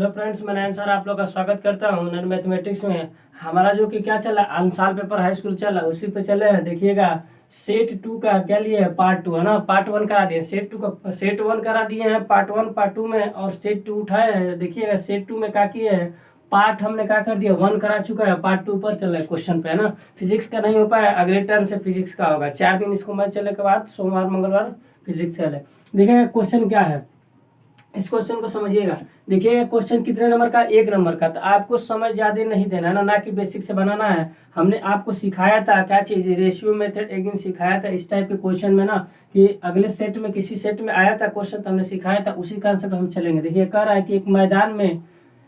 Hello friends, मैं नयन sir आप लोग का स्वागत करता हूँ नन मैथमेटिक्स में। हमारा जो कि क्या चला साल पेपर हाई स्कूल चला उसी पे चले हैं। देखिएगा सेट 2 का क्या लिए है, पार्ट 2 है ना। पार्ट 1 करा दिए, सेट 2 का सेट 1 करा दिए हैं पार्ट 1 पार्ट 2 में, और सेट 2 उठाए हैं। देखिएगा सेट 2 में क्या किए हैं, पार्ट हमने क्या कर दिया 1 करा चुका है, पार्ट 2 पर चल रहा है क्वेश्चन पे है ना। फिजिक्स का नहीं हो पाया, अगले टर्म से फिजिक्स का होगा। 4 दिन इसको मैच चलने के बाद सोमवार मंगलवार फिजिक्स चले। देखिएगा क्वेश्चन क्या है, इस क्वेश्चन को समझिएगा। देखिए क्वेश्चन कितने नंबर का, 1 नंबर का। तो आपको समझ ज्यादा नहीं देना है ना कि बेसिक से बनाना है। हमने आपको सिखाया था क्या चीज, रेशियो मेथड एक दिन सिखाया था इस टाइप के क्वेश्चन में ना, कि अगले सेट में किसी सेट में आया था क्वेश्चन तो हमने सिखाया था, उसी कंसेप्ट हम चलेंगे। देखिए कह रहा है कि एक मैदान में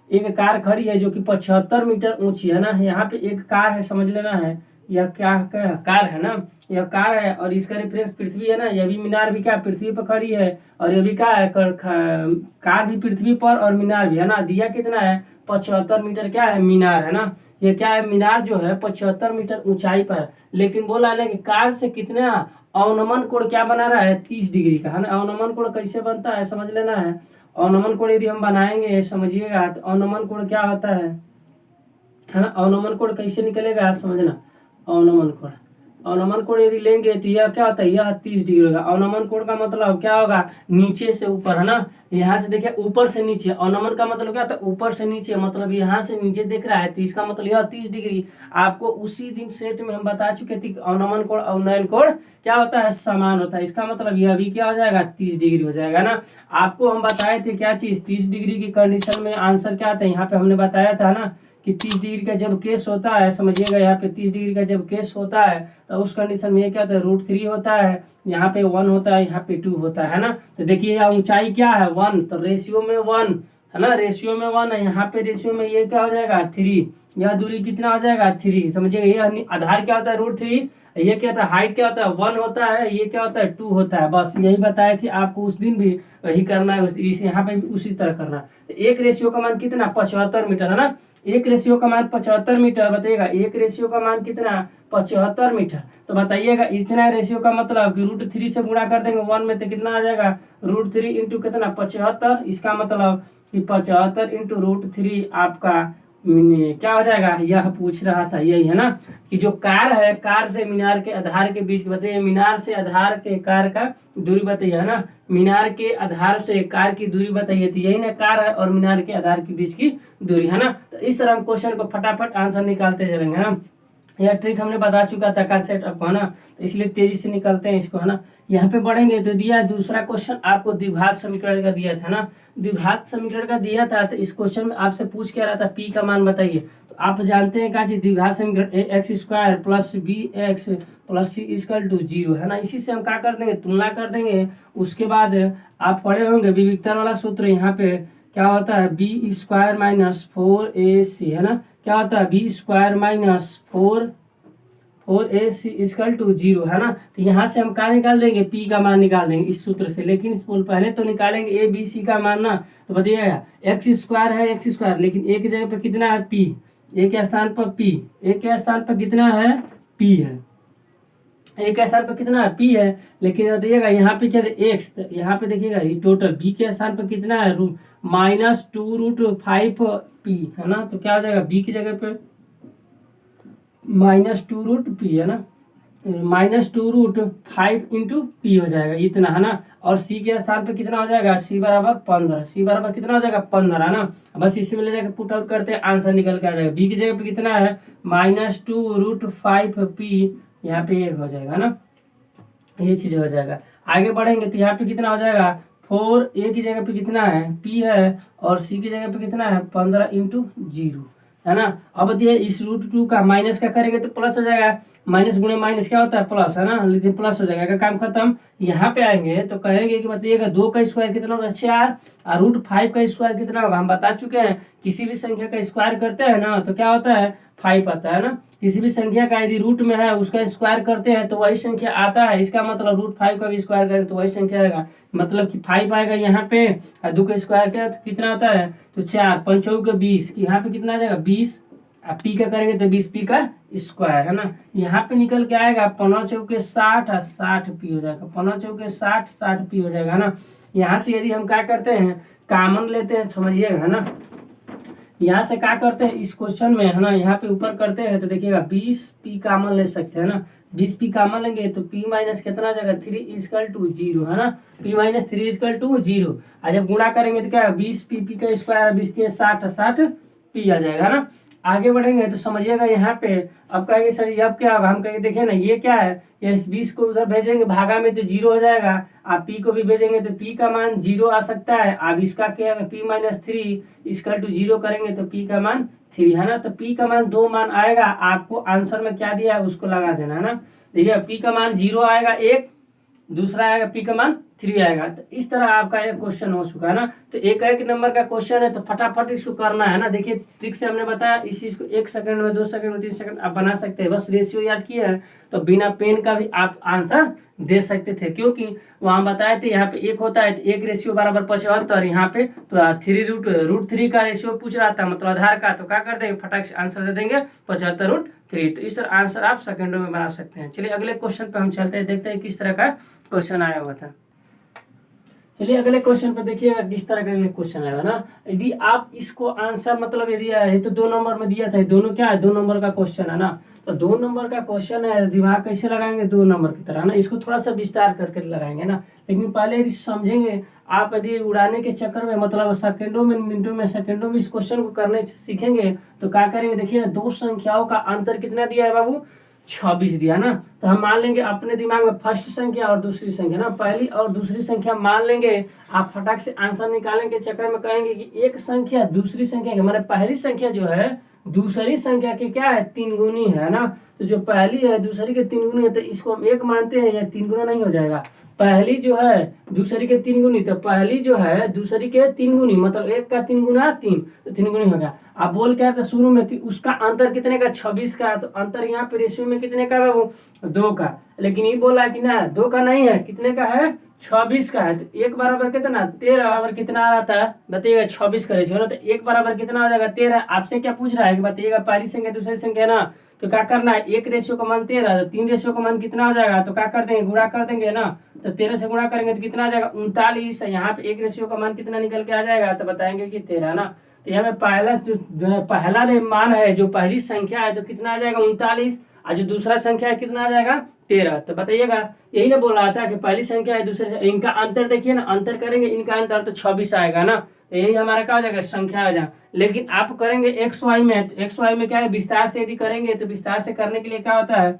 एक कार खड़ी है जो कि 75 मीटर ऊंची है ना। यहाँ पे एक कार है, समझ लेना है। यह क्या कार है ना, यह कार है और इसका रेफरेंस पृथ्वी है ना। यह भी मीनार भी क्या पृथ्वी पर खड़ी है, और यह भी क्या है कार भी पृथ्वी पर और मीनार भी है ना। दिया कितना है 75 मीटर, क्या है मीनार है ना। ये क्या है मीनार जो है 75 मीटर ऊंचाई पर। लेकिन बोला ना कि कार से कितना अवनमन कोण क्या बना रहा है, 30 डिग्री का है ना। अवनमन कोण कैसे बनता है समझ लेना है। अवनमन कोण यदि हम बनाएंगे समझिएगा, तो अवनमन कोण क्या होता है ना। अवनमन कोण कैसे निकलेगा समझना। अवनमन कोण, अवनमन कोण यदि लेंगे तो यह क्या होता है, यह 30 डिग्री होगा। अवनमन कोण का मतलब क्या होगा, नीचे से ऊपर है ना। यहाँ से देखिए ऊपर से नीचे, अवनमन का मतलब क्या होता है ऊपर से नीचे, मतलब यहाँ से नीचे देख रहा है तो इसका मतलब यह 30 डिग्री। आपको उसी दिन सेट में हम बता चुके थे अवनमन कोण अवनयन कोण क्या होता है, समान होता है। इसका मतलब यह भी क्या हो जाएगा 30 डिग्री हो जाएगा ना। आपको हम बताए थे क्या चीज, 30 डिग्री की कंडीशन में आंसर क्या आता है। यहाँ पे हमने बताया था ना कि 30 डिग्री का जब केस होता है, समझिएगा यहाँ पे 30 डिग्री का जब केस होता है तो उस कंडीशन में ये क्या होता है √3 होता है, यहाँ पे 1 होता है, यहाँ पे 2 होता है ना। तो देखिए यहाँ ऊंचाई क्या है 1, तो रेशियो में 1 है ना, रेशियो में 1 है। यहाँ पे रेशियो में ये क्या हो जाएगा 3, यह दूरी कितना हो जाएगा 3। समझिएगा ये आधार क्या होता है √3, ये क्या होता है हाइट क्या होता है 1 होता है, ये क्या होता है 2 होता है। बस यही बताए थे आपको उस दिन भी, वही करना है यहाँ पे भी उसी तरह करना है। एक रेशियो का मान कितना 75 मीटर है ना। एक रेशियो का मान 75 मीटर, बताइएगा एक रेशियो का मान कितना 75 मीटर। तो बताइएगा इतना रेशियो का मतलब कि √3 से गुणा कर देंगे 1 में तो कितना आ जाएगा √3 इंटू कितना 75। इसका मतलब कि 75 इंटू √3 आपका क्या हो जाएगा, यह पूछ रहा था यही है ना, कि जो कार है कार से मीनार के आधार के बीच बताइए, मीनार से आधार के कार का दूरी बताइए है ना। मीनार के आधार से कार की दूरी बताइए, तो यही ना कार है और मीनार के आधार के बीच की दूरी है ना। तो इस तरह हम क्वेश्चन को फटाफट आंसर निकालते चलेंगे ना। यह ट्रिक हमने बता चुका था कांसेप्ट आपको है ना, तो इसलिए तेजी से निकलते हैं इसको है ना। यहाँ पे बढ़ेंगे तो दिया है दूसरा क्वेश्चन आपको द्विघात समीकरण का दिया था ना। द्विघात समीकरण का दिया था तो इस क्वेश्चन में आपसे पूछ क्या रहा था, पी का मान बताइए। तो आप जानते हैं क्या चीज, द्विघात समीकरण ax² + bx + c = 0 है ना। इसी से हम क्या कर देंगे, तुलना कर देंगे। उसके बाद आप पढ़े होंगे विविक्तर वाला सूत्र, यहाँ पे क्या होता है b² - 4ac है ना। क्या होता है b² - 4ac = 0 है ना। तो यहाँ से हम क्या निकाल देंगे, p का मान निकाल देंगे इस सूत्र से। लेकिन इस पहले तो निकालेंगे a b c का मान ना। तो बताइएगा x² है x², लेकिन a की जगह पे कितना है p, a के स्थान पर p, a के स्थान पर कितना है p है, a के स्थान पर कितना है p है। लेकिन बताइएगा यहाँ पे क्या है x, तो यहाँ पे देखिएगा ये टोटल b के स्थान पर कितना है -2√5p है ना। तो क्या हो जाएगा b की जगह पे -2√p है ना, -2√5 इंटू p हो जाएगा इतना है ना। और c के स्थान पे कितना हो जाएगा c बराबर 15, c बराबर कितना हो जाएगा 15 है ना। बस इसी में ले जाकर पुट आउट करते हैं, आंसर निकल के आ जाएगा। b की जगह पे कितना है -2√5p, यहाँ पे 1 हो जाएगा ना, ये चीज हो जाएगा। आगे बढ़ेंगे तो यहाँ पे कितना हो जाएगा 4, a की जगह पे कितना है p है, और c की जगह पे कितना है 15 इंटू 0 है ना। अब बताइए इस √2 का माइनस का करेंगे तो प्लस हो जाएगा, माइनस गुणे माइनस क्या होता है प्लस है ना, लेकिन प्लस हो जाएगा, काम खत्म। यहाँ पे आएंगे तो कहेंगे कि बताइएगा 2 का स्क्वायर कितना होगा 4, और √5 का स्क्वायर कितना होगा, हम बता चुके हैं किसी भी संख्या का स्क्वायर करते हैं ना तो क्या होता है 5 आता है ना। किसी भी संख्या का यदि रूट में है उसका स्क्वायर करते हैं तो वही संख्या आता है, इसका मतलब √5 का भी स्क्वायर करें तो वही संख्या आएगा, मतलब कि 5 आएगा यहाँ पे, और 2 का स्क्वायर क्या तो कितना आता है तो 4, 5 चौके 20, यहाँ पे कितना आ जाएगा 20, अब पी का करेंगे तो 20p का स्क्वायर है ना। यहाँ पे निकल के आएगा 5 चौके 60 और 60p हो जाएगा, 5 चौके 60 60p हो जाएगा ना। यहाँ से यदि हम क्या करते हैं कॉमन लेते हैं समझिएगा है ना, यहाँ से क्या करते हैं इस क्वेश्चन में है ना, यहाँ पे ऊपर करते हैं तो देखिएगा 20p कॉमन ले सकते हैं ना, 20p कॉमन लेंगे तो p माइनस कितना आ जाएगा 3 इजकल टू 0 है ना, p माइनस 3 इजकल टू 0। और जब गुणा करेंगे तो क्या 20p का स्क्वायर 20 60 p आ जाएगा ना। आगे बढ़ेंगे तो समझिएगा यहाँ पे, अब कहेंगे सर ये अब क्या होगा, हम कहेंगे देखिए ना ये क्या है, ये इस 20 को उधर भेजेंगे भागा में तो 0 हो जाएगा, आप p को भी भेजेंगे तो p का मान 0 आ सकता है। अब इसका क्या है p माइनस 3 इजकल टू 0 करेंगे तो p का मान 3 है ना, तो p का मान 2 मान आएगा, आपको आंसर में क्या दिया है उसको लगा देना है ना। देखिए p का मान 0 आएगा एक, दूसरा आएगा p का मान 3 आएगा। तो इस तरह आपका एक क्वेश्चन हो चुका है ना। तो एक एक नंबर का क्वेश्चन है तो फटाफट इसको करना है ना। देखिए ट्रिक से हमने बताया, इस चीज को 1 सेकंड में 2 सेकंड में 3 सेकंड आप बना सकते हैं, बस रेशियो याद किया है तो बिना पेन का भी आप आंसर दे सकते थे, क्योंकि वहां बताए थे यहाँ पे 1 होता है तो 1 रेशियो बराबर 75, यहाँ पे तो 3√3 का रेशियो पूछ रहा था मतलब आधार का, तो क्या कर देंगे फटाक से आंसर दे देंगे 75√3। तो इस तरह आंसर आप सेकंडों में बना सकते हैं। चलिए अगले क्वेश्चन पे हम चलते हैं, देखते हैं किस तरह का क्वेश्चन आया हुआ था। चलिए अगले क्वेश्चन पे देखिएगा किस तरह का क्वेश्चन आएगा ना। यदि आप इसको आंसर मतलब यदि ये तो 2 नंबर में दिया था, दोनों क्या है 2 नंबर का क्वेश्चन है ना, तो 2 नंबर का क्वेश्चन है, दिमाग कैसे लगाएंगे 2 नंबर की तरह ना, इसको थोड़ा सा विस्तार करके लगाएंगे ना। लेकिन पहले यदि समझेंगे आप, यदि उड़ाने के चक्कर में मतलब सेकंडों में मिनटों में सेकंडों में इस क्वेश्चन को करने सीखेंगे तो क्या करेंगे, देखिए 2 संख्याओं का अंतर कितना दिया है बाबू 26 दिया ना। तो हम मान लेंगे अपने दिमाग में फर्स्ट संख्या और दूसरी संख्या ना, पहली और दूसरी संख्या मान लेंगे। आप फटाक से आंसर निकालने के चक्कर में कहेंगे कि एक संख्या दूसरी संख्या के हमारे पहली संख्या जो है दूसरी संख्या के क्या है 3 गुनी है ना, तो जो पहली है दूसरी के 3 गुनी है तो इसको हम 1 मानते हैं, या 3 गुना नहीं हो जाएगा, पहली जो है दूसरी के 3 गुनी, तो पहली जो है दूसरी के 3 गुनी मतलब 1 का 3 गुना 3, तो 3 गुनी हो गया। आप बोल क्या था शुरू में कि उसका अंतर कितने का 26 का, तो अंतर यहाँ पे रेशियो में कितने का है वो 2 का, लेकिन ये बोला है कि ना 2 का नहीं है, कितने का है 26 का है। तो 1 बराबर कितना 13 बराबर कितना आ रहा था बताइएगा 26 का रेशियो ना, तो 1 बराबर कितना हो जाएगा 13। आपसे क्या पूछ रहा है कि बताइएगा पहली संख्या दूसरी संख्या ना, तो क्या करना है 1 रेशियो का मान 13, तो 3 रेशियो का मान कितना हो जाएगा, तो क्या कर देंगे गुणा कर देंगे ना, तो 13 से गुणा करेंगे तो कितना आ जाएगा 39। यहाँ पे 1 रेशियो का मान कितना निकल के आ जाएगा, तो बताएंगे कि 13 ना। तो यहाँ पे पहला मान है जो पहली संख्या है तो कितना आ जाएगा 39, और जो दूसरा संख्या है कितना आ जाएगा 13। तो बताइएगा यही ना बोल रहा था कि पहली संख्या है दूसरे, इनका अंतर देखिए ना, अंतर करेंगे इनका अंतर तो 26 आएगा ना, तो यही हमारा क्या हो जाएगा संख्या आ जाएगा। लेकिन आप करेंगे एक्स वाई में, तो एक्स वाई में क्या है विस्तार से यदि करेंगे तो विस्तार से करने के लिए क्या होता है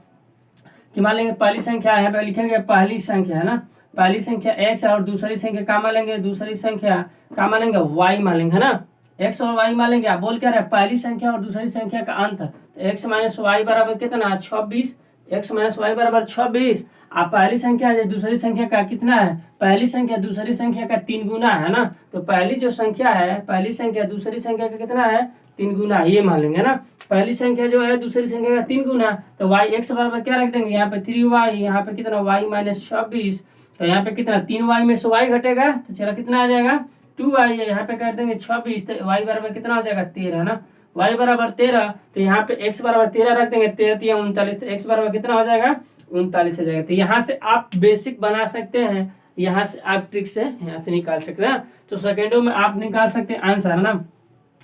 कि मान लेंगे पहली संख्या यहाँ पे लिखेंगे पहली संख्या है ना, पहली संख्या x और दूसरी संख्या क्या मान लेंगे, दूसरी संख्या क्या मान लेंगे y मान लेंगे है ना, x और y मान लेंगे। आप बोल क्या रहे पहली संख्या और दूसरी संख्या का अंतर, तो x माइनस वाई बराबर कितना 26, x माइनस वाई बराबर 26। आप पहली संख्या है दूसरी संख्या का कितना है, पहली संख्या दूसरी संख्या का 3 गुना है ना, तो पहली जो संख्या है पहली संख्या दूसरी संख्या का कितना है 3 गुना, ये मान लेंगे ना। पहली संख्या जो है दूसरी संख्या का 3 गुना, तो y x बराबर क्या रख देंगे यहाँ पे 3y, यहाँ पे कितना y माइनस 26, तो यहाँ पे कितना 3y में से y घटेगा तो चलो कितना आ जाएगा 2y, यहाँ पे कर देंगे 26, तो y बराबर कितना हो जाएगा 13 है ना, y बराबर 13, तो यहाँ पे x बराबर 13 रख देंगे, 13 39, तो x बराबर कितना हो जाएगा 39 हो जाएगा। तो यहाँ से आप बेसिक बना सकते हैं, यहाँ से आप ट्रिक से यहाँ से निकाल सकते हैं, तो सेकेंडों में आप निकाल सकते हैं आंसर है ना।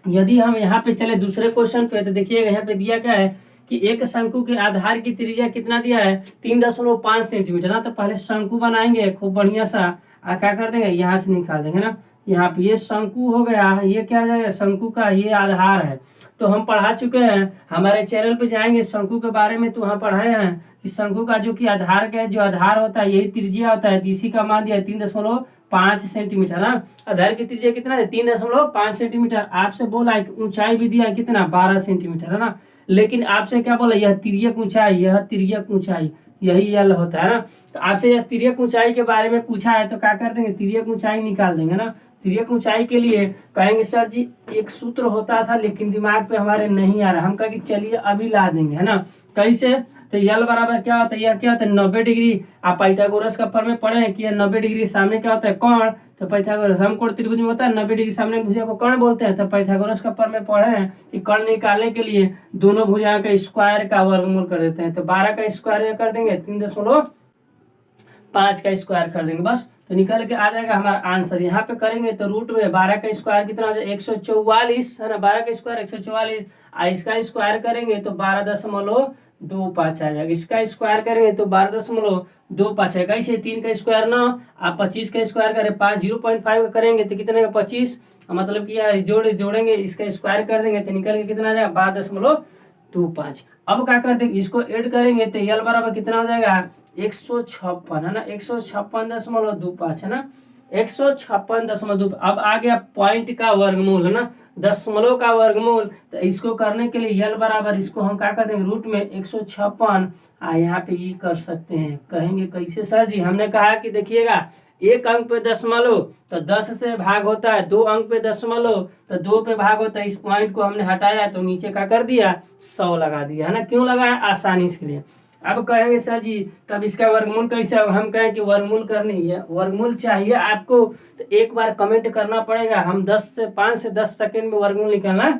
यदि हम यहाँ पे चले दूसरे क्वेश्चन पे तो देखिएगा यहाँ पे दिया क्या है कि एक शंकु के आधार की त्रिज्या कितना दिया है 3.5 सेंटीमीटर ना, तो पहले शंकु बनाएंगे खूब बढ़िया सा, क्या कर देंगे यहाँ से निकाल देंगे ना। यहाँ पे ये शंकु हो गया, ये क्या हो जाएगा शंकु का ये आधार है, तो हम पढ़ा चुके हैं हमारे चैनल पे जाएंगे शंकु के बारे में, तो वहाँ पढ़ाए हैं कि शंकु का जो कि आधार का जो आधार होता है यही त्रिज्या होता है, इसी का मान दिया 3.5 सेंटीमीटर ना। आधार की त्रिज्या कितना है 3.5 सेंटीमीटर। आपसे बोला है ऊंचाई भी दिया है कितना 12 सेंटीमीटर है ना, लेकिन आपसे क्या बोला यह तिर्यक ऊंचाई, यह तिर्यक ऊंचाई यही यल होता है ना। तो आपसे यह तिर्यक ऊंचाई के बारे में पूछा है तो क्या कर देंगे तिर्यक ऊंचाई निकाल देंगे ना। तिर्यक ऊंचाई के लिए कहेंगे सर जी एक सूत्र होता था लेकिन दिमाग पे हमारे नहीं आ रहा, हम कहेंगे चलिए अभी ला देंगे है ना। कैसे, तो यल बराबर क्या होता है, यह क्या होता है 90 डिग्री। आप पाइथागोरस का फॉर्म में पढ़े हैं कि 90 डिग्री सामने क्या होता है कोण, तो पाइथागोरस समकोण त्रिभुज में होता है 90 डिग्री सामने भुजा को कर्ण बोलते हैं, तो पाइथागोरस का फॉर्म में पढ़े हैं कि कर्ण निकालने के लिए दोनों भुजाओं का स्क्वायर का वर्गमूल कर देते हैं, तो 12 का स्क्वायर कर देंगे 5 का स्क्वायर कर देंगे बस, तो निकल के आ जाएगा हमारा आंसर। यहाँ पे करेंगे तो रूट में 12 का स्क्वायर कितना हो जाएगा 144 है ना, 12 का स्क्वायर 144, इसका स्क्वायर करेंगे तो 12.25 आ जाएगा, इसका स्क्वायर करेंगे तो 12.25 आएगा। इसे 3 का स्क्वायर 9, आप 25 का स्क्वायर करें 0.5 का करेंगे तो कितने का 25, मतलब कि यार जोड़ेंगे इसका स्क्वायर कर देंगे तो निकल के कितना आ जाएगा 12.25। अब क्या कर देंगे इसको ऐड करेंगे तो यल बराबर कितना हो जाएगा 156 है ना, 156.25 है ना, 156.2। अब आ गया पॉइंट का वर्गमूल है ना, दशमलव का वर्गमूल। तो इसको करने के लिए यल बराबर इसको हम क्या कर देंगे रूट में 156 यहाँ पे ये कर सकते हैं। कहेंगे कैसे सर जी, हमने कहा कि देखिएगा एक अंक पे दशमलव तो 10 से भाग होता है, 2 अंक पे दशमलव तो 2 पे भाग होता है। इस पॉइंट को हमने हटाया तो नीचे का कर दिया 100 लगा दिया है ना, क्यों लगाया आसानी के लिए। अब कहेंगे सर जी तब इसका वर्गमूल कैसे होगा, हम कहें कि वर्गमूल करनी है, वर्गमूल चाहिए आपको तो एक बार कमेंट करना पड़ेगा। हम 5 से 10 सेकंड में वर्गमूल निकालना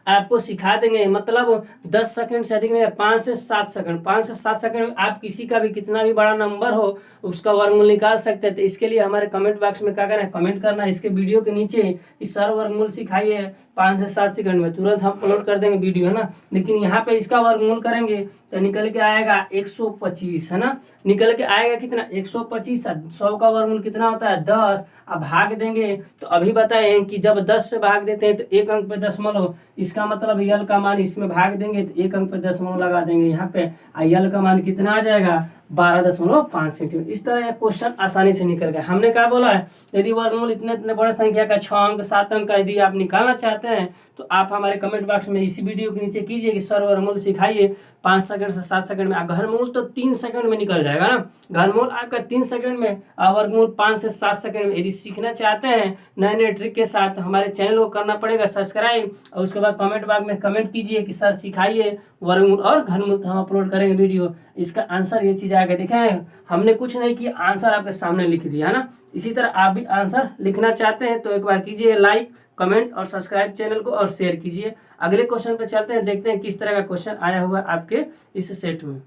आपको सिखा देंगे, मतलब 10 सेकंड से अधिक नहीं, 5 से 7 सेकंड, 5 से 7 सेकंड में आप किसी का भी कितना भी बड़ा नंबर हो उसका वर्गमूल निकाल सकते हैं। तो इसके लिए हमारे कमेंट बॉक्स में क्या करना है, कमेंट करना है इसके वीडियो के नीचे कि सर वर्गमूल सिखाइए 5 से 7 सेकंड में, तुरंत हम अपलोड कर देंगे वीडियो है ना। लेकिन यहाँ पे इसका वर्गमूल करेंगे तो निकल के आएगा 125 है ना, निकल के आएगा कितना 125। 100 का वर्गमूल कितना होता है 10। अब भाग देंगे तो अभी बताए कि जब 10 से भाग देते हैं तो एक अंक पे दशमलव, इसका मतलब यल का मान इसमें भाग देंगे तो एक अंक पे दशमलव लगा देंगे यहाँ पे, यल का मान कितना आ जाएगा 12.5 सेंटीमीटर। इस तरह यह क्वेश्चन आसानी से निकल गया। हमने क्या बोला है, यदि वर्गमूल इतने इतने बड़े संख्या का 6 अंक 7 अंक का यदि आप निकालना चाहते हैं तो आप हमारे कमेंट बॉक्स में इसी वीडियो के नीचे कीजिए कि सर वर्गमूल सिखाइए 5 सेकंड से 7 सेकंड में। घनमूल तो 3 सेकंड में निकल जाएगा ना, घनमूल आपका 3 सेकंड में, वर्गमूल 5 से 7 सेकंड में। यदि सीखना चाहते हैं नए नए ट्रिक के साथ तो हमारे चैनल को करना पड़ेगा सब्सक्राइब, और उसके बाद कमेंट बॉक्स में कमेंट कीजिए कि सर सिखाइए वर्गमूल और घनमूल, तो हम अपलोड करेंगे वीडियो। इसका आंसर ये चीज आएगा, देखें हमने कुछ नहीं किया, आंसर आपके सामने लिख दिया है ना। इसी तरह आप भी आंसर लिखना चाहते हैं तो एक बार कीजिए लाइक कमेंट और सब्सक्राइब चैनल को और शेयर कीजिए। अगले क्वेश्चन पे चलते हैं, देखते हैं किस तरह का क्वेश्चन आया हुआ आपके इस सेट में।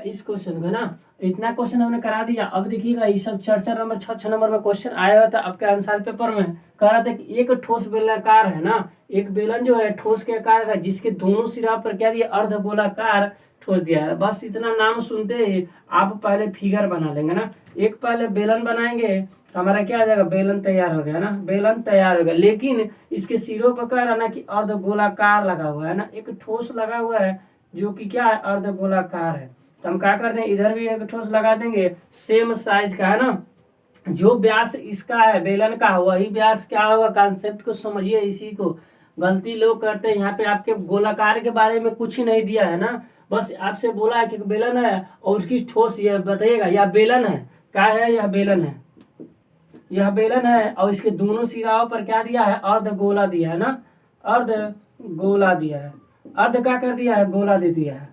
इस क्वेश्चन को ना इतना क्वेश्चन हमने करा दिया। अब देखिएगा ये सब 4 नंबर 6 नंबर में क्वेश्चन आया हुआ था आपके आंसर पेपर में। कह रहा था कि एक ठोस बेलनाकार है ना, एक बेलन जो है ठोस के आकार का जिसके दोनों सिरा पर क्या दिया अर्धगोलाकार ठोस दिया है। बस इतना नाम सुनते ही आप पहले फिगर बना लेंगे ना, एक पहले बेलन बनाएंगे तो हमारा क्या आ जाएगा बेलन तैयार हो गया ना, बेलन तैयार हो गया। लेकिन इसके सिरों पर कह रहा ना कि अर्धगोलाकार लगा हुआ है ना, एक ठोस लगा हुआ है जो कि क्या है अर्धगोलाकार है। तो हम क्या करते हैं इधर भी एक ठोस लगा देंगे सेम साइज का है ना, जो व्यास इसका है बेलन का वही व्यास क्या होगा, कॉन्सेप्ट को समझिए। इसी को गलती लोग करते हैं, यहाँ पे आपके गोलाकार के बारे में कुछ ही नहीं दिया है ना, बस आपसे बोला है कि बेलन है और उसकी ठोस यह बताइएगा यह बेलन है, क्या है यह बेलन है, यह बेलन है और इसके दोनों सिराओं पर क्या दिया है अर्धगोला दिया है ना, अर्धगोला दिया है, अर्ध क्या कर दिया है गोला दे दिया है,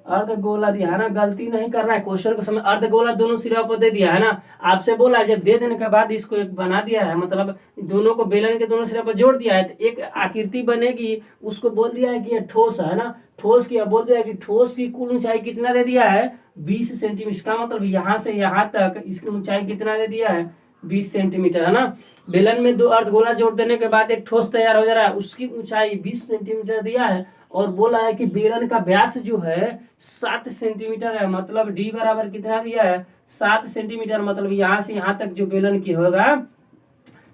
अर्धगोला दिया है ना। गलती नहीं करना है, क्वेश्चन को समझ, अर्धगोला दोनों सिराओं पर दे दिया है ना, आपसे बोला जब दे देने के बाद इसको एक बना दिया है, मतलब दोनों को बेलन के दोनों सिरों पर जोड़ दिया है तो एक आकृति बनेगी, उसको बोल दिया है कि ये ठोस है ना, ठोस की बोल दिया है कि ठोस की कुल ऊंचाई कितना दे दिया है 20 सेंटीमीटर। इसका मतलब यहाँ से यहाँ तक इसकी ऊंचाई कितना दे दिया है 20 सेंटीमीटर है ना। बेलन में 2 अर्धगोला जोड़ देने के बाद एक ठोस तैयार हो जा रहा है, उसकी ऊंचाई 20 सेंटीमीटर दिया है और बोला है कि बेलन का व्यास जो है 7 सेंटीमीटर है, मतलब डी बराबर कितना दिया है 7 सेंटीमीटर। मतलब यहाँ से यहाँ तक जो बेलन की होगा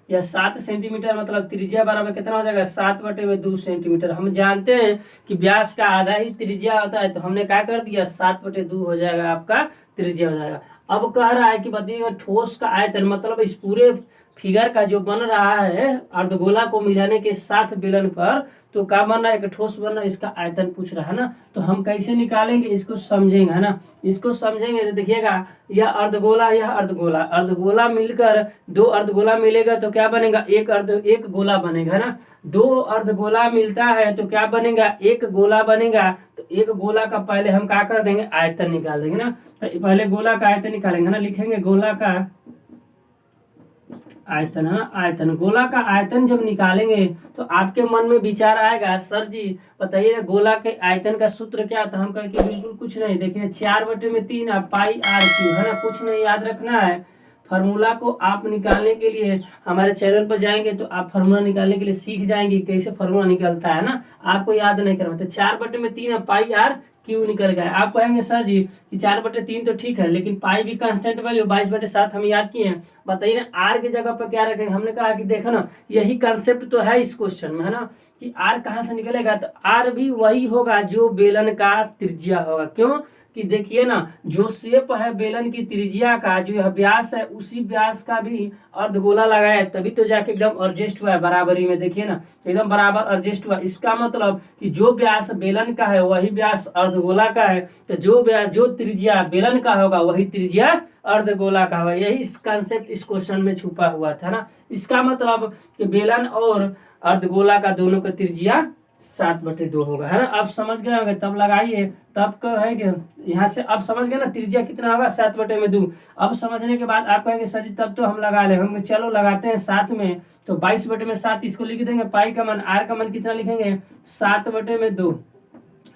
यह 7 सेंटीमीटर, मतलब त्रिज्या बराबर कितना हो जाएगा 7/2 सेंटीमीटर। हम जानते हैं कि व्यास का आधा ही त्रिज्या होता है, तो हमने क्या कर दिया 7/2 हो जाएगा आपका त्रिज्या हो जाएगा। अब कह रहा है कि बताइएगा ठोस का आयतन, मतलब इस पूरे फिगर का जो बन रहा है अर्धगोला को मिलाने के साथ बेलन पर तो क्या बन रहा है एक ठोस बन रहा है, इसका आयतन पूछ रहा है ना। तो हम कैसे निकालेंगे इसको समझेंगे है ना, इसको समझेंगे तो देखिएगा यह अर्धगोला यह अर्धगोला, अर्धगोला मिलकर 2 अर्धगोला मिलेगा तो क्या बनेगा एक गोला बनेगा ना। 2 अर्धगोला मिलता है तो क्या बनेगा एक गोला बनेगा। तो एक गोला का पहले हम क्या कर देंगे आयतन निकाल देंगे ना, तो पहले गोला का आयतन निकालेंगे ना, लिखेंगे गोला का आयतन है ना, आयतन, गोला का आयतन जब निकालेंगे तो आपके मन में विचार आएगा सर जी बताइए गोला के आयतन का सूत्र क्या था। हम कहें कि बिल्कुल कुछ नहीं, देखिए 4/3 पाई आर क्यू है ना, कुछ नहीं याद रखना है। फार्मूला को आप निकालने के लिए हमारे चैनल पर जाएंगे तो आप फार्मूला निकालने के लिए सीख जाएंगे कैसे फार्मूला निकलता है ना, आपको याद नहीं करना। तो 4/3 पाई आर क्यू निकल गया। आप कहेंगे सर जी कि 4/3 तो ठीक है, लेकिन पाई भी कांस्टेंट वैल्यू 22/7 हम याद किए हैं, बताइए ना आर की जगह पर क्या रखेंगे। हमने कहा कि देखो ना यही कंसेप्ट तो है इस क्वेश्चन में है ना, कि आर कहाँ से निकलेगा, तो आर भी वही होगा जो बेलन का त्रिज्या होगा। क्यों कि देखिए ना जो शेप है बेलन की त्रिज्या का, जो यह व्यास है उसी व्यास का भी अर्धगोला लगाया है, तभी तो जाके एकदम एडजस्ट हुआ है बराबरी में। देखिए ना एकदम बराबर एडजस्ट हुआ, इसका मतलब कि जो व्यास बेलन का है वही व्यास अर्धगोला का है, तो जो व्यास जो त्रिज्या बेलन का होगा वही त्रिज्या अर्धगोला का होगा। यही इस कंसेप्ट इस क्वेश्चन में छुपा हुआ था ना। इसका मतलब कि बेलन और अर्धगोला का दोनों का त्रिज्या 7/2 होगा है ना। अब समझ गए होंगे तब लगाइए, तब कहेंगे यहाँ से, अब समझ गए ना त्रिज्या कितना होगा 7/2। अब समझने के बाद आप कहेंगे सर जी तब तो हम लगा ले, हम चलो लगाते हैं साथ में। तो 22/7 इसको लिख देंगे, पाई का मान आर का मान कितना लिखेंगे 7/2,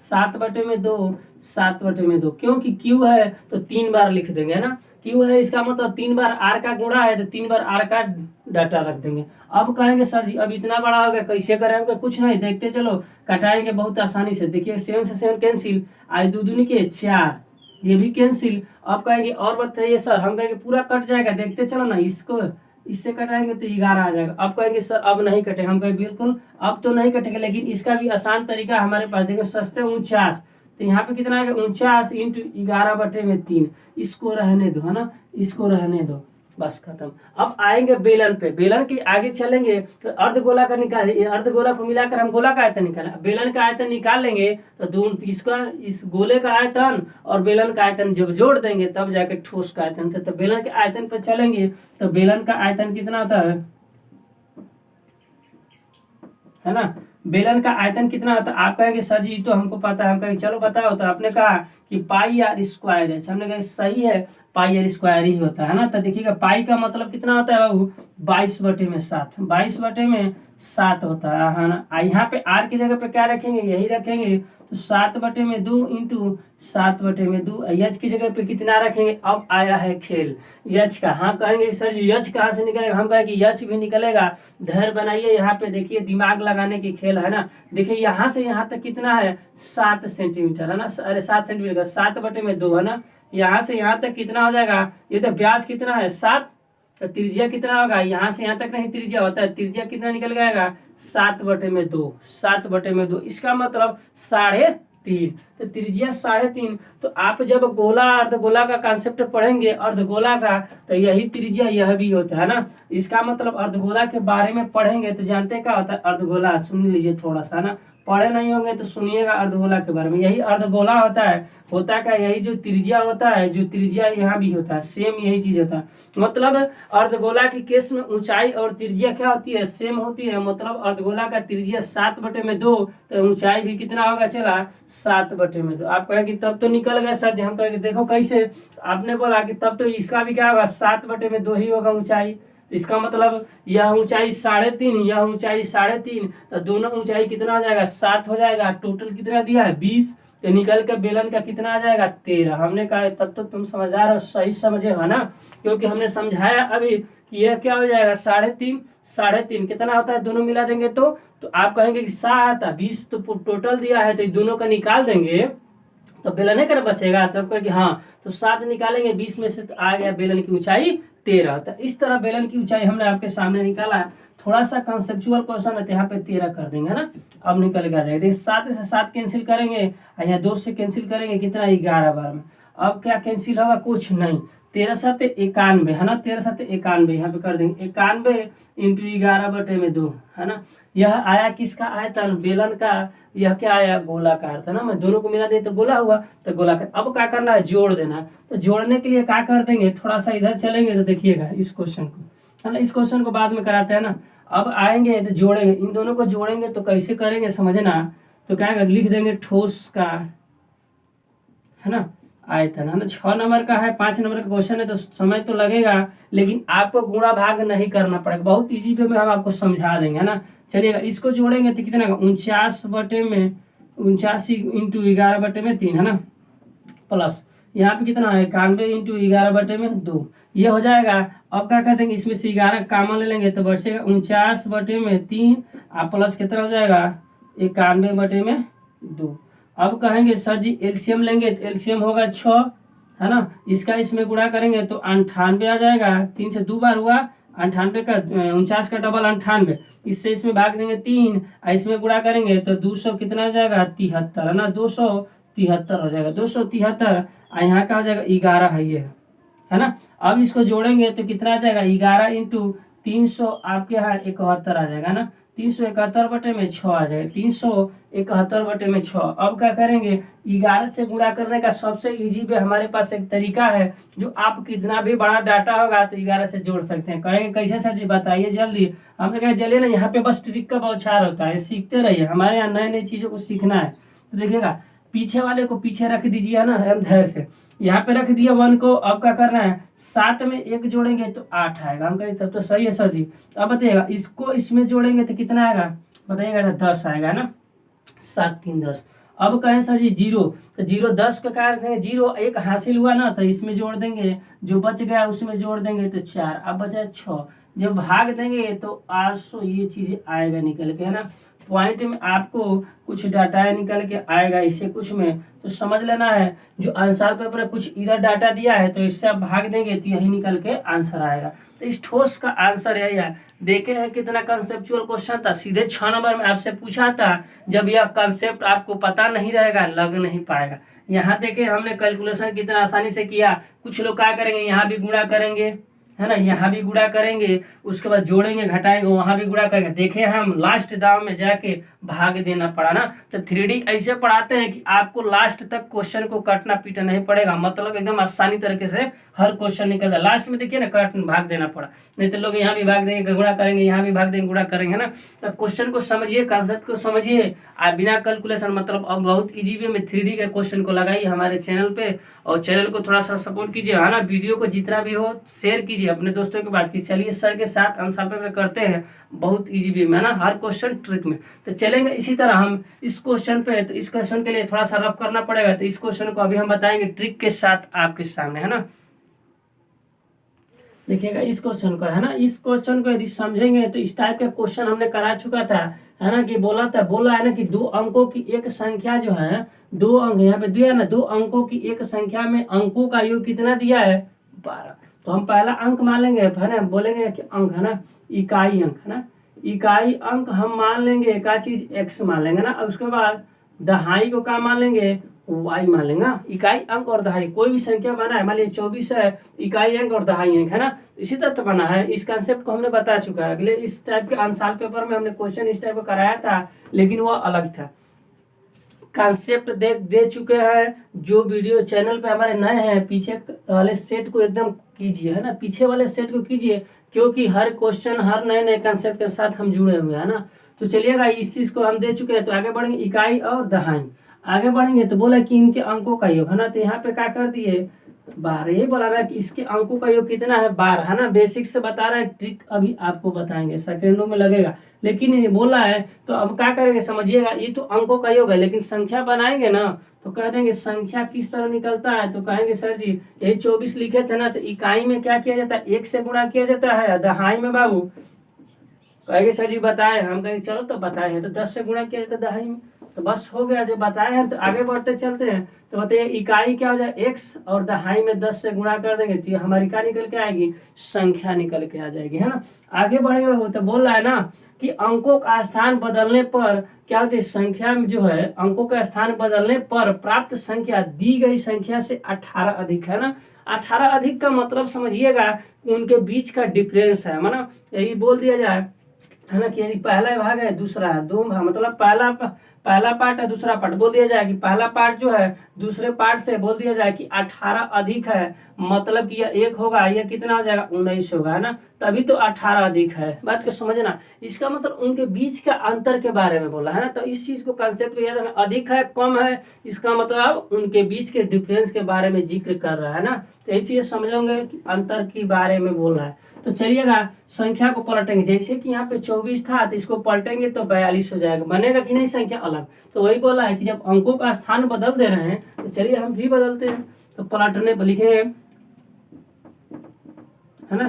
7/2, 7/2, क्योंकि क्यू है तो 3 बार लिख देंगे है ना, क्यू है इसका मतलब 3 बार आर का गुणा है तो 3 बार आर का डाटा रख देंगे। अब कहेंगे सर जी अब इतना बड़ा हो गया कैसे करेंगे, कुछ नहीं देखते चलो कटाएंगे बहुत आसानी से। देखिए 7 से 7 कैंसिल, आई 2 दूनी के 4, ये भी कैंसिल। अब कहेंगे और बताइए सर, हम कहेंगे पूरा कट जाएगा, देखते चलो ना इसको इससे कटाएंगे तो 11 आ जाएगा। अब कहेंगे सर अब नहीं कटेगा, हम कहेंगे बिल्कुल अब तो नहीं कटेगा, लेकिन इसका भी आसान तरीका हमारे पास, देखो सस्ते 49, तो यहाँ पे कितना आएगा 49 इंटू 11/3, इसको रहने दो है ना, इसको रहने दो, बस खत्म। अब आएंगे बेलन पे, बेलन के आगे चलेंगे तो अर्धगोला का निकाल, अर्धगोला को मिलाकर हम गोला का आयतन निकालें, बेलन का आयतन निकाल लेंगे तो दोनों इसका इस गोले का आयतन और बेलन का आयतन जब जोड़ देंगे तब जाके ठोस का आयतन था। तो बेलन के आयतन पर चलेंगे तो बेलन का आयतन कितना होता है ना, बेलन का आयतन कितना होता है। आप कहेंगे सर जी तो हमको पता है, हम कहेंगे चलो बताओ, तो आपने कहा कि पाई आर स्क्वायर है, हमने कहा सही है पाई आर स्क्वायर ही होता है ना। तो देखिएगा पाई का मतलब कितना होता है बाबू 22/7, 22/7 होता है ना। यहाँ पे आर की जगह पे क्या रखेंगे, यही रखेंगे, तो 7/2 इंटू 7/2, यच की जगह पे कितना रखेंगे। अब आया है खेल यच का, हाँ कहेंगे सर जी यच कहाँ से निकलेगा, हम कहेंगे यच भी निकलेगा, धैर्य बनाइए। यहाँ पे देखिए दिमाग लगाने की खेल है ना, देखिए यहाँ से यहाँ तक कितना है 7 सेंटीमीटर है ना, अरे 7 सेंटीमीटर 7/2 है ना, यहाँ से यहाँ तक कितना हो जाएगा, ये तो व्यास कितना है 7, तो त्रिज्या कितना होगा, यहाँ से यहाँ तक नहीं त्रिज्या होता है, त्रिज्या कितना निकल जाएगा 7/2, 7/2, इसका मतलब 3.5, तो त्रिज्या 3.5। तो आप जब गोला अर्धगोला का कॉन्सेप्ट पढ़ेंगे अर्धगोला का, तो यही त्रिज्या यह भी होता है ना। इसका मतलब अर्धगोला के बारे में पढ़ेंगे तो जानते हैं क्या होता है अर्धगोला, सुन लीजिए थोड़ा सा ना, पढ़े नहीं होंगे तो सुनिएगा अर्धगोला के बारे में। यही अर्धगोला होता है, होता क्या यही जो त्रिज्या होता है, जो त्रिज्या यहाँ भी होता है सेम यही चीज होता है। मतलब अर्धगोला के केस में ऊंचाई और त्रिज्या क्या होती है सेम होती है, मतलब अर्धगोला का त्रिज्या 7/2, तो ऊंचाई भी कितना होगा चला 7/2। आप कहेंगे तब तो निकल गए सर जी, हम कहेंगे देखो कैसे, आपने बोला कि तब तो इसका भी क्या होगा 7/2 ही होगा ऊंचाई, इसका मतलब यह ऊंचाई 3.5, यह ऊंचाई 3.5, तो दोनों ऊंचाई कितना हो जाएगा 7 हो जाएगा। टोटल कितना दिया है 20, तो निकल के बेलन का कितना आ जाएगा 13। हमने कहा तब तो तुम समझदार हो, सही समझे हो ना, क्योंकि हमने समझाया अभी कि यह क्या हो जाएगा 3.5, 3.5 कितना होता है दोनों मिला देंगे तो आप कहेंगे कि 7 20 तो टोटल दिया है, तो दोनों का निकाल देंगे तो बेलन कर बचेगा, तब कहेंगे हाँ, तो 7 निकालेंगे 20 में से तो आ गया बेलन की ऊंचाई 13। तो इस तरह बेलन की ऊंचाई हमने आपके सामने निकाला। थोड़ा सा कंसेप्चुअल क्वेश्चन है, यहाँ पे 13 कर देंगे है ना, अब निकल के आ जाएगा। देखिए 7 से 7 कैंसिल करेंगे, यहाँ 2 से कैंसिल करेंगे, कितना 11 बार में। अब क्या कैंसिल होगा, कुछ नहीं, 13 7 91 है ना, 13 7 91 यहाँ पे कर देंगे, 91 इंटू 11/2 है ना। यह आया किसका आयतन, बेलन का। यह क्या आया गोलाकार था ना, मैं दोनों को मिला दे तो गोला हुआ, तो गोलाकार। अब क्या करना है जोड़ देना, तो जोड़ने के लिए क्या कर देंगे, थोड़ा सा इधर चलेंगे तो देखिएगा इस क्वेश्चन को है ना, इस क्वेश्चन को बाद में कराते हैं ना। अब आएंगे तो जोड़ेंगे, इन दोनों को जोड़ेंगे तो कैसे करेंगे समझना, तो क्या लिख देंगे ठोस का है ना, आयतन, है ना। 6 नंबर का है, 5 नंबर का क्वेश्चन है तो समय तो लगेगा, लेकिन आपको गुणा भाग नहीं करना पड़ेगा, बहुत इजी वे में हम आपको समझा देंगे, है ना। चलिएगा, इसको जोड़ेंगे तो कितना 49/11/3, है ना, प्लस यहाँ पे कितना है 91/11/2, ये हो जाएगा। अब क्या कर देंगे, इसमें से 11 कॉमन ले लेंगे तो बचेगा 49/3 और प्लस कितना हो जाएगा 91/2। अब कहेंगे सर जी एलसीएम लेंगे तो एलसीएम होगा 6, है ना। इसका इसमें गुणा करेंगे तो 98 आ जाएगा, 3 से 2 बार हुआ 98 का, 49 का डबल 98, इससे इसमें भाग देंगे 3 और इसमें गुणा करेंगे तो 200 कितना हो जाएगा 73, है ना, 273 हो जाएगा, 273 और यहाँ का हो जाएगा 11 है ये, है ना। अब इसको जोड़ेंगे तो कितना आ जाएगा 11 इंटू 300 आपके यहाँ 71 आ जाएगा ना, 371/6 आ जाएगा, 371/6। अब क्या करेंगे 11 से गुणा करने का सबसे इजी वे हमारे पास एक तरीका है, जो आप कितना भी बड़ा डाटा होगा तो 11 से जोड़ सकते हैं। कहेंगे कैसे सर जी बताइए जल्दी, हमने कहा चलिए ना, यहाँ पे बस ट्रिक का बौछार होता है, सीखते रहिए, हमारे यहाँ नई नई चीज़ों को सीखना है। तो देखिएगा पीछे वाले को पीछे रख दीजिए, है ना, हम धैर्य से यहाँ पे रख दिया 1 को। अब क्या करना है 7 में 1 जोड़ेंगे तो 8 आएगा, हम कहें तब तो सही है सर जी। अब बताइएगा इसको इसमें जोड़ेंगे तो कितना आएगा बताइएगा, 10 आएगा ना, 7 3 10। अब कहें सर जी 0, तो 0 10 का क्या रखेंगे, 0 1 हासिल हुआ ना तो इसमें जोड़ देंगे, जो बच गया उसमें जोड़ देंगे तो 4, अब बचा 6, जब भाग देंगे तो 800 ये चीज़ें आएगा निकल के, है ना। पॉइंट में आपको कुछ डाटा निकल के आएगा, इससे कुछ में तो समझ लेना है, जो आंसर पेपर में कुछ इधर डाटा दिया है तो इससे आप भाग देंगे तो यही निकल के आंसर आएगा। तो इस ठोस का आंसर यही है। देखे हैं कितना कंसेप्चुअल क्वेश्चन था, सीधे 6 नंबर में आपसे पूछा था। जब यह कंसेप्ट आपको पता नहीं रहेगा लग नहीं पाएगा। यहाँ देखे हमने कैलकुलेशन कितना आसानी से किया। कुछ लोग क्या करेंगे, यहाँ भी गुणा करेंगे, है ना, यहाँ भी गुणा करेंगे, उसके बाद जोड़ेंगे घटाएंगे, वहाँ भी गुणा करेंगे। देखे हम लास्ट दाव में जाके भाग देना पड़ा ना। तो 3D ऐसे पढ़ाते हैं कि आपको लास्ट तक क्वेश्चन को काटना पीटना नहीं पड़ेगा, मतलब एकदम आसानी तरीके से हर क्वेश्चन निकल जाए। लास्ट में देखिए ना काट भाग देना पड़ा, नहीं तो लोग यहाँ भी भाग देंगे गुणा करेंगे, यहाँ भी भाग देंगे गुणा करेंगे, है ना। तो क्वेश्चन को समझिए, कॉन्सेप्ट को समझिए, आप बिना कैलकुलेशन मतलब अब बहुत इजी वे में 3D के क्वेश्चन को लगाइए हमारे चैनल पे। और चैनल को थोड़ा सा सपोर्ट कीजिए, है ना। वीडियो को जितना भी हो शेयर कीजिए अपने दोस्तों के पास कि चलिए सर के साथ आंसर पेपर करते हैं बहुत इजी वे में, है ना, हर क्वेश्चन ट्रिक में। तो चलेंगे इसी तरह हम इस क्वेश्चन पे। तो इस क्वेश्चन के लिए थोड़ा सा रफ करना पड़ेगा, तो इस क्वेश्चन को अभी हम बताएंगे ट्रिक के साथ आपके सामने, है ना। देखिएगा इस क्वेश्चन को, है ना, इस क्वेश्चन को यदि समझेंगे तो इस टाइप का क्वेश्चन हमने करा चुका था, है ना, कि बोला है ना कि 2 अंकों की एक संख्या जो है, 2 अंक यहाँ पे दिया है ना, 2 अंकों की एक संख्या में अंकों का योग कितना दिया है 12। तो हम पहला अंक मान लेंगे, है ना, बोलेंगे कि अंक, है ना, इकाई अंक, है ना, इकाई अंक हम मान लेंगे, एक चीज x मान लेंगे ना। उसके बाद दहाई को क्या मान लेंगे, y मान लेंगे। इकाई अंक और दहाई कोई भी संख्या बना है, मान लीजिए 24 है, इकाई अंक और दहाई अंक, है ना, इसी तरह बना है। इस कंसेप्ट को हमने बता चुका है। अगले इस टाइप के आंसर पेपर में हमने क्वेश्चन इस टाइप का कराया था, लेकिन वो अलग था। कंसेप्ट दे चुके हैं। जो वीडियो चैनल पे हमारे नए हैं, पीछे वाले सेट को एकदम कीजिए, है ना, पीछे वाले सेट को कीजिए, क्योंकि हर क्वेश्चन हर नए नए कंसेप्ट के साथ हम जुड़े हुए हैं, है ना। तो चलिएगा इस चीज को हम दे चुके हैं, तो आगे बढ़ेंगे। इकाई और दहाई आगे बढ़ेंगे तो बोला कि इनके अंकों का योग, है ना, तो यहाँ पे क्या कर दिए 12। ये बोला रहा है कि इसके अंकों का योग कितना है 12, है ना। बेसिक से बता रहा है, ट्रिक अभी आपको बताएंगे, सेकेंडों में लगेगा, लेकिन ये बोला है तो अब क्या करेंगे समझिएगा। ये तो अंकों का योग है, लेकिन संख्या बनाएंगे ना तो कह देंगे संख्या किस तरह निकलता है। तो कहेंगे सर जी यही 24 लिखे थे ना, तो इकाई में क्या किया जाता है 1 से गुणा किया जाता है, दहाई में बाबू कहेंगे सर जी बताए, हम कहेंगे चलो तो बताए हैं, तो 10 से गुणा किया जाता है दहाई में। तो बस हो गया, जब बताए हैं तो आगे बढ़ते चलते हैं। तो बताइए इकाई क्या हो जाए x, और दहाई में 10 से गुणा कर देंगे तो ये हमारी क्या निकल के आएगी, संख्या निकल के आ जाएगी, है ना। आगे बढ़ेंगे वो तो बोल रहा है ना कि अंकों का स्थान बदलने पर क्या होती है, संख्या में जो है अंकों का स्थान बदलने पर प्राप्त संख्या दी गई संख्या से 18 अधिक, है ना। 18 अधिक का मतलब समझिएगा उनके बीच का डिफरेंस है ना, यही बोल दिया जाए, है ना, कि यदि पहला भाग है दूसरा है, दो भाग मतलब पहला पार्ट है दूसरा पार्ट बोल दिया जाए कि पहला पार्ट जो है दूसरे पार्ट से बोल दिया जाए कि 18 अधिक है, मतलब कि यह 1 होगा, यह कितना हो जाएगा 19 होगा, है ना, तभी तो 18 अधिक है। बात को समझना, इसका मतलब उनके बीच का अंतर के बारे में बोला है ना, तो इस चीज को कंसेप्ट को याद रखना, अधिक है कम है इसका मतलब उनके बीच के डिफरेंस के बारे में जिक्र कर रहा है ना, तो ये चीज समझोगे कि अंतर के बारे में बोल रहा है। तो चलिएगा संख्या को पलटेंगे, जैसे कि यहाँ पे 24 था तो इसको पलटेंगे तो 42 हो जाएगा, बनेगा कि नहीं संख्या अलग। तो वही बोला है कि जब अंकों का स्थान बदल दे रहे हैं तो चलिए हम भी बदलते हैं। तो पलटने पर लिखे है ना,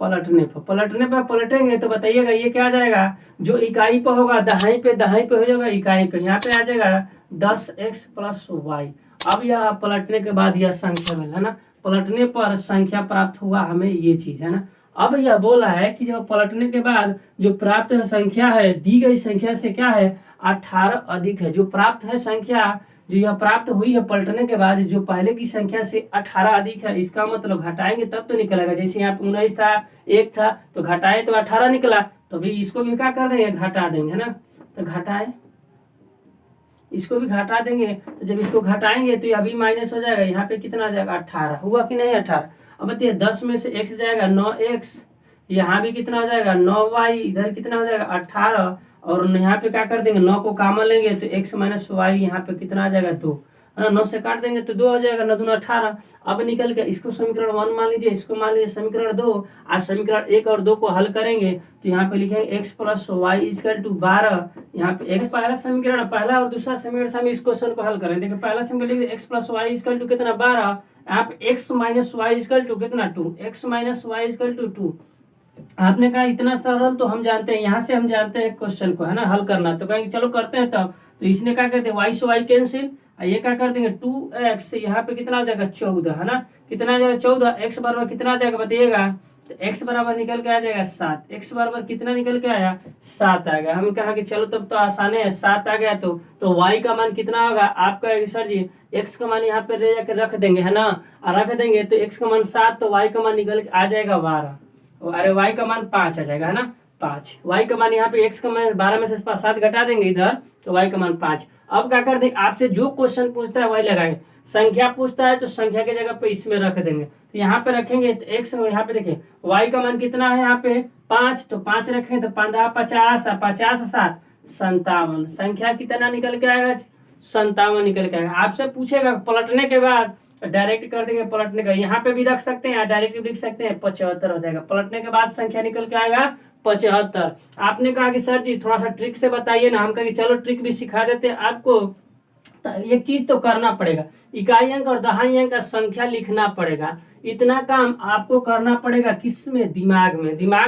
पलटने पर पलटेंगे तो बताइएगा ये क्या आ जाएगा, जो इकाई पर होगा दहाई पे हो जाएगा इकाई पे, यहाँ पे आ जाएगा 10x + y। अब यह पलटने के बाद यह संख्या मिला है ना, पलटने पर संख्या प्राप्त हुआ हमें ये चीज है ना। अब यह बोला है कि जब पलटने के बाद जो प्राप्त संख्या है दी गई संख्या से क्या है 18 अधिक है, जो प्राप्त है संख्या जो यह प्राप्त हुई है पलटने के बाद जो पहले की संख्या से 18 अधिक है, इसका मतलब घटाएंगे तब तो निकलेगा। जैसे यहाँ पे 19 था 1 था तो घटाए तो 18 निकला, तो भी इसको भी क्या कर देंगे घटा देंगे है ना, तो घटाए इसको भी घटा देंगे, तो जब इसको घटाएंगे तो यह भी माइनस हो जाएगा, यहाँ पे कितना आ जाएगा 18 हुआ कि नहीं 18। अब बताइए 10 में से x जाएगा 9x, यहाँ भी कितना हो जाएगा 9y, इधर कितना हो जाएगा 18, और यहाँ पे क्या कर देंगे 9 को कॉमन लेंगे तो x - y यहाँ पे कितना आ जाएगा 2, है ना, 9 से काट देंगे तो 2 हो जाएगा, 9 दूना 18। अब निकल के इसको समीकरण 1 मान लीजिए, इसको मान लीजिए समीकरण 2। आज समीकरण 1 और 2 को हल करेंगे तो यहाँ पे लिखेंगे x + y = 12। यहाँ पे x पहला समीकरण, पहला और दूसरा समीकरण से हम इस क्वेश्चन को हल करें। देखिए पहला समीकरण लिखिए x + y = कितना 12, यहाँ पे x - y = कितना 2, x - y = 2। आपने कहा इतना सरल तो हम जानते हैं, यहाँ से हम जानते हैं क्वेश्चन को है ना हल करना, तो कहेंगे चलो करते हैं तब। तो इसने क्या करते हैं y से y कैंसिल, ये क्या कर देंगे 2x, यहाँ पे कितना आ जाएगा 14 है ना, कितना आ जाएगा 14, x बराबर कितना आ जाएगा बताइएगा, तो x बराबर निकल के आ जाएगा 7, x बराबर कितना निकल के आया 7 आ गया। हम कहा कि चलो तब तो आसान है 7 आ गया, तो y का मान कितना होगा आपका सर जी, x का मान यहाँ पे ले जाकर रख देंगे है ना, और रख देंगे तो x का मान 7 तो y का मान निकल के आ जाएगा 12, अरे y का मान 5 आ जाएगा है ना 5, y का मान यहाँ पे x का मान 12 में से 7 घटा देंगे इधर तो y का मान 5। अब क्या कर देंगे, आपसे जो क्वेश्चन पूछता है वही लगाएंगे, संख्या पूछता है तो संख्या की जगह पे इसमें रख देंगे, तो यहाँ पे रखेंगे तो x यहाँ पे देखिए y का मान कितना है यहाँ पे 5, तो 5 रखेंगे तो 15 50 50 7 57, संख्या कितना निकल के आएगा 57 निकल के आएगा। आपसे पूछेगा पलटने के बाद डायरेक्ट कर देंगे, पलटने का यहाँ पे भी रख सकते हैं डायरेक्ट भी लिख सकते हैं, 75 हो जाएगा, पलटने के बाद संख्या निकल के आएगा 75। आपने कहा कि सर जी थोड़ा सा ट्रिक से बताइए ना, हम कहा कि चलो ट्रिक भी सिखा देते हैं आपको। तो एक चीज तो करना पड़ेगा, इकाई अंक और दहाई अंक का संख्या लिखना पड़ेगा, इतना काम आपको करना पड़ेगा किसमें दिमाग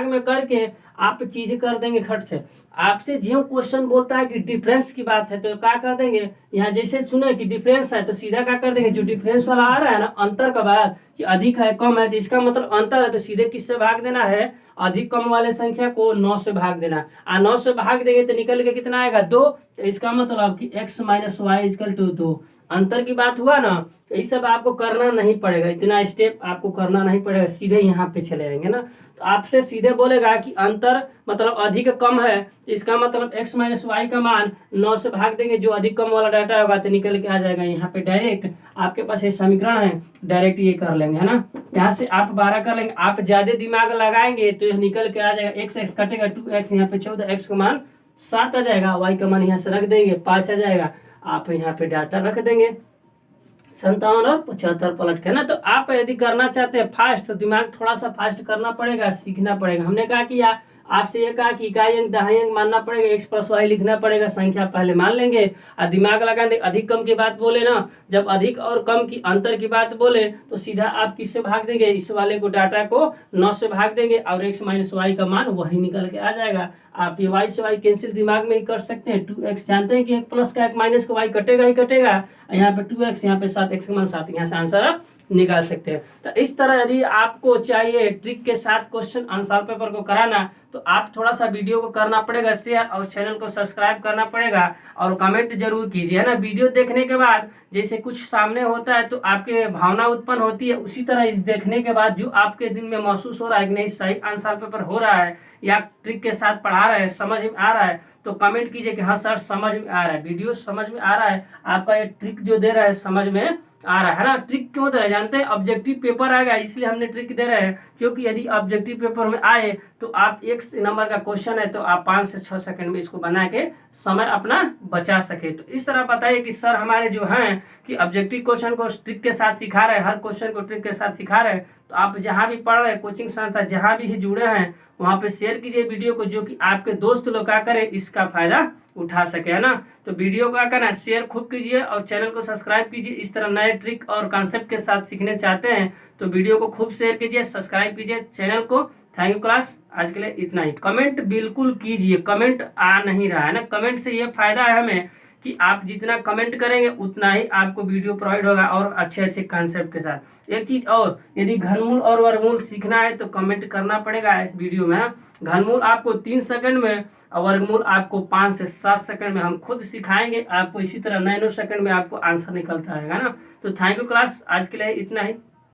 में करके आप चीज कर देंगे खट से। आपसे जो क्वेश्चन बोलता है कि डिफरेंस की बात है तो क्या कर देंगे, यहाँ जैसे सुने कि डिफरेंस है तो सीधा क्या कर देंगे, जो डिफरेंस वाला आ रहा है ना अंतर का बात कि अधिक है कम है तो इसका मतलब अंतर है, तो सीधे किससे भाग देना है, अधिक कम वाले संख्या को 9 से भाग देना, 9 से भाग देंगे तो निकल के कितना आएगा 2, तो इसका मतलब कि x - y = 2। अंतर की बात हुआ ना, तो ये सब आपको करना नहीं पड़ेगा, इतना स्टेप आपको करना नहीं पड़ेगा, सीधे यहाँ पे चले जाएंगे ना। तो आपसे सीधे बोलेगा कि अंतर मतलब अधिक कम है, तो इसका मतलब x - y का मान 9 से भाग देंगे, जो अधिक कम वाला डाटा होगा तो निकल के आ जाएगा यहाँ पे डायरेक्ट। आपके पास ये समीकरण है डायरेक्ट ये कर लेंगे है ना, यहाँ से आप 12 कर लेंगे, आप ज्यादा दिमाग लगाएंगे तो यह निकल के आ जाएगा, x कटेगा 2x, यहाँ पे 14, x का मान 7 आ जाएगा, y का मान यहाँ से रख देंगे 5 आ जाएगा, आप यहाँ पे डाटा रख देंगे 57 और 75 पलट के ना। तो आप यदि करना चाहते हैं फास्ट तो दिमाग थोड़ा सा फास्ट करना पड़ेगा, सीखना पड़ेगा। हमने कहा कि आपसे ये कहा कि इकाई अंक दहाई अंक मानना पड़ेगा, x + y लिखना पड़ेगा, संख्या पहले मान लेंगे और दिमाग लगा देंगे। अधिक कम की बात बोले ना, जब अधिक और कम की अंतर की बात बोले तो सीधा आप किससे भाग देंगे, इस वाले को डाटा को 9 से भाग देंगे और x - y का मान वही निकल के आ जाएगा। आप ये y से y कैंसिल दिमाग में ही कर सकते हैं, 2x जानते हैं कि एक प्लस का एक माइनस का y कटेगा ही कटेगा, यहाँ पे 2x यहाँ पे 7, x का मान 7, यहाँ से आंसर निकाल सकते हैं। तो इस तरह यदि आपको चाहिए ट्रिक के साथ क्वेश्चन आंसर पेपर को कराना, तो आप थोड़ा सा वीडियो को करना पड़ेगा शेयर और चैनल को सब्सक्राइब करना पड़ेगा और कमेंट जरूर कीजिए, है ना। वीडियो देखने के बाद जैसे कुछ सामने होता है तो आपके भावना उत्पन्न होती है, उसी तरह इस देखने के बाद जो आपके दिल में महसूस हो रहा है कि नहीं सही आंसर पेपर हो रहा है या ट्रिक के साथ पढ़ा रहे हैं, समझ में आ रहा है, तो कमेंट कीजिए कि हाँ सर समझ में आ रहा है, वीडियो समझ में आ रहा है, आपका ये ट्रिक जो दे रहा है समझ में आ रहा है ना। ट्रिक क्यों दे रहे हैं जानते हैं, ऑब्जेक्टिव पेपर आएगा इसलिए हमने ट्रिक दे रहे हैं, क्योंकि यदि ऑब्जेक्टिव पेपर में आए तो आप 1 नंबर का क्वेश्चन है तो आप 5 से 6 सेकंड में इसको बना के समय अपना बचा सके। तो इस तरह बताइए कि सर हमारे जो हैं कि ऑब्जेक्टिव क्वेश्चन को ट्रिक के साथ सिखा रहे हैं, हर क्वेश्चन को ट्रिक के साथ सिखा रहे हैं, तो आप जहाँ भी पढ़ रहे हैं कोचिंग संस्था जहाँ भी जुड़े हैं वहाँ पे शेयर कीजिए वीडियो को, जो कि आपके दोस्त लोग क्या करें इसका फायदा उठा सके, है ना। तो वीडियो का करना शेयर खूब कीजिए और चैनल को सब्सक्राइब कीजिए। इस तरह नए ट्रिक और कॉन्सेप्ट के साथ सीखने चाहते हैं तो वीडियो को खूब शेयर कीजिए, सब्सक्राइब कीजिए चैनल को। थैंक यू क्लास, आज के लिए इतना ही। कमेंट बिल्कुल कीजिए, कमेंट आ नहीं रहा है ना, कमेंट से ये फायदा है हमें कि आप जितना कमेंट करेंगे उतना ही आपको वीडियो प्रोवाइड होगा और अच्छे अच्छे कॉन्सेप्ट के साथ। एक चीज और, यदि घनमूल और वर्गमूल सीखना है तो कमेंट करना पड़ेगा इस वीडियो में। घनमूल आपको 3 सेकंड में और वर्गमूल आपको 5 से 7 सेकंड में हम खुद सिखाएंगे आपको, इसी तरह नैनो सेकंड में आपको आंसर निकलता है ना। तो थैंक यू क्लास, आज के लिए इतना ही।